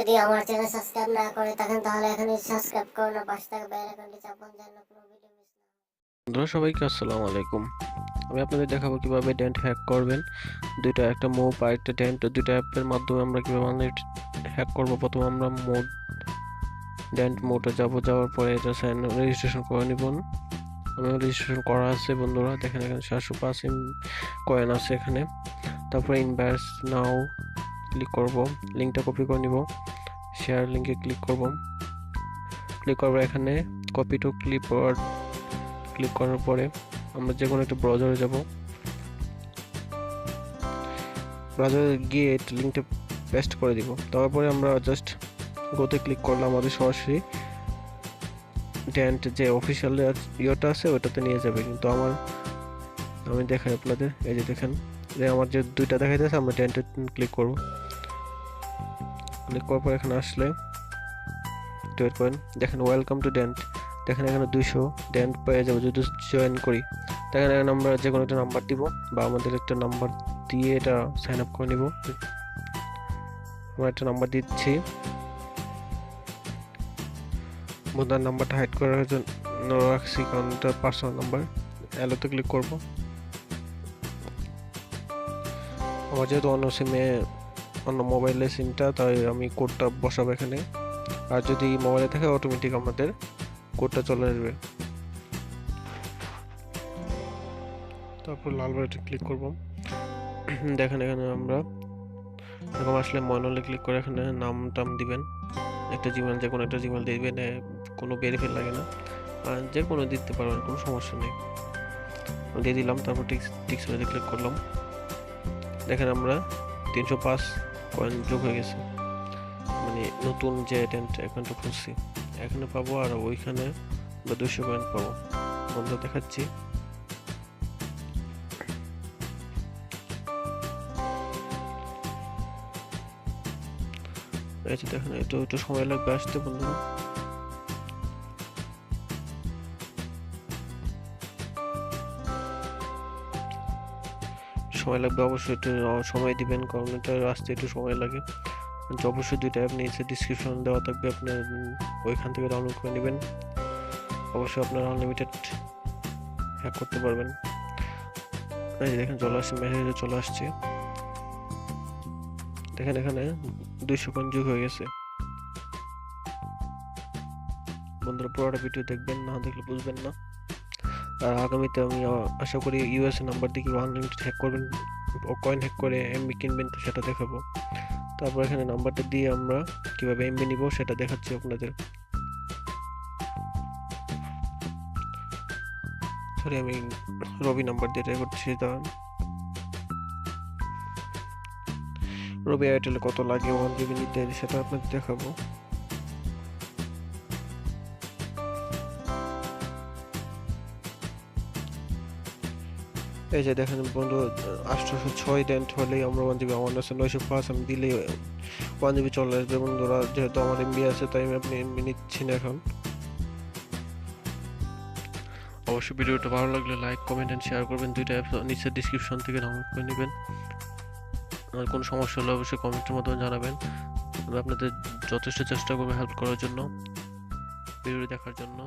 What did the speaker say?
যদি আমার channel subscribe না করে থাকেন তাহলে এখনই সাবস্ক্রাইব করুন আর পাশে থাকা বেল আইকনটি চাপুন যেন কোনো ভিডিও মিস না হয়। বন্ধুরা সবাইকে আসসালামু আলাইকুম। আমি আপনাদের দেখাবো কিভাবে ডেন্ট হ্যাক করবেন। দুইটা, একটা মুভ আর একটা ডেন্ট, দুইটা অ্যাপের মাধ্যমে আমরা কিভাবে হ্যাক করব। প্রথমে আমরা ডেন্ট মোডে যাওয়ার পরে এটা রেজিস্ট্রেশন করে নিব। আমি রেজিস্ট্রেশন করা আছে বন্ধুরা, দেখেন এখানে 705 কয়েন আছে এখানে। তারপরে ইনভেস্ট নাও ক্লিক করব, লিঙ্কটা কপি করে নিব, শেয়ার লিঙ্কে ক্লিক করব এখানে কপি টু ক্লিপবোর্ড ক্লিক করার পরে আমরা যে কোনো একটা ব্রাউজারে যাব। ব্রাউজারে গিয়ে লিঙ্কটা পেস্ট করে দিব। তারপরে আমরা জাস্ট গোতে ক্লিক করলাম, আমাদের সরাসরি ডেন্ট যে অফিসিয়াল ইয়েটা আছে ওটাতে নিয়ে যাবে। কিন্তু আমি দেখাই আপনাদের, এই যে দেখেন যে আমার যে দুইটা দেখাইতেছে, আমরা ডেন্টে ক্লিক করব। ক্লিক করার পর এখানে আসলে ওয়েট করেন, দেখেন ওয়েলকাম টু ডেন্ট, দেখেন এখানে 200 ডেন্ট পেয়ে যাবো যদি জয়েন করি। দেখেন এখানে আমরা যে কোনো একটা নাম্বার দিব বা আমাদের একটা নাম্বার দিয়ে এটা সাইন আপ করে নিব। আমরা একটা নাম্বার দিচ্ছি, বন্ধুর নাম্বারটা হাইড করার জন্য রাখছি কারণ এটা পার্সোনাল নাম্বার। অ্যালোতে ক্লিক করব। আমার যেহেতু অন্য মোবাইলের সিমটা, তাই আমি কোডটা বসাবো এখানে। আর যদি মোবাইলে থাকে অটোমেটিক আমাদের কোডটা চলে আসবে। তারপর লাল বাটনে ক্লিক করব। দেখেন এখানে আমরা এরকম আসলে মনে ক্লিক করে এখানে নাম টাম দিবেন, একটা জিমেল, যে কোনো একটা জিমেল দিবেন, কোনো ভেরিফাই লাগে না, আর যে কোনো দিতে পারবেন, কোনো সমস্যা নেই। দিয়ে দিলাম, তারপর টিক্স মেরে ক্লিক করলাম। দেখেন আমরা 305 কয়েন যোগ হয়ে গেছে, মানে নতুন যে ডেন্ট অ্যাকাউন্টটা খুলছি এখানে পাবো, আর ওইখানে আমরা 200 কয়েন পাবো। বন্ধু দেখাচ্ছি, এই যে দেখেন একটু সময় লাগবে আসতে বন্ধুরা। সময় লাগবে অবশ্যই, একটু সময় দিবেন কারণ এটা আসতে একটু সময় লাগে। অবশ্যই দুইটা অ্যাপ নিচে ডিসক্রিপশন দেওয়া থাকবে, আপনি ওইখান থেকে ডাউনলোড করে নেবেন। অবশ্যই আপনারা আনলিমিটেড হ্যাক করতে পারবেন। এই যে দেখেন চলে আসছে, মেসেজে চলে আসছে, দেখেন এখানে 200 কয়েন যোগ হয়ে গেছে। বন্ধুরা পুরোটা ভিডিও দেখবেন, না দেখলে বুঝবেন না। আর আগামীতে আমি আশা করি ইউএসএ নাম্বার দিয়ে কিভাবে আনলিমিটেড হ্যাক করবেন, কয়েন হ্যাক করে এমবি কিনবেন, তো সেটা দেখাবো। তারপর এখানে নাম্বারটা দিয়ে আমরা কিভাবে এমবি নিব সেটা দেখাচ্ছি আপনাদের। সরি, আমি রবি নাম্বার দিয়ে ট্রাই করছি। রবি এয়ারটেলে কত লাগে 1 জিবি নিতে সেটা আপনাদের দেখাবো। এই যে দেখেন বন্ধু, 806 ডেন্ট হলেই আমরা 1 জিবি, আমার আছে 905, আমি দিলেই 1 জিবি চলে আসবে বন্ধুরা। যেহেতু আমার এমবি আছে তাই আমি এমবি নিচ্ছি না এখন। অবশ্যই ভিডিওটা ভালো লাগলে লাইক, কমেন্ট এন্ড শেয়ার করবেন। দুইটা অ্যাপ নিচে ডিসক্রিপশন থেকে ডাউনলোড করে নেবেন। আর কোনো সমস্যা হলে অবশ্যই কমেন্টের মাধ্যমে জানাবেন। আমি আপনাদের যথেষ্ট চেষ্টা করবো হেল্প করার জন্য। ভিডিওটি দেখার জন্য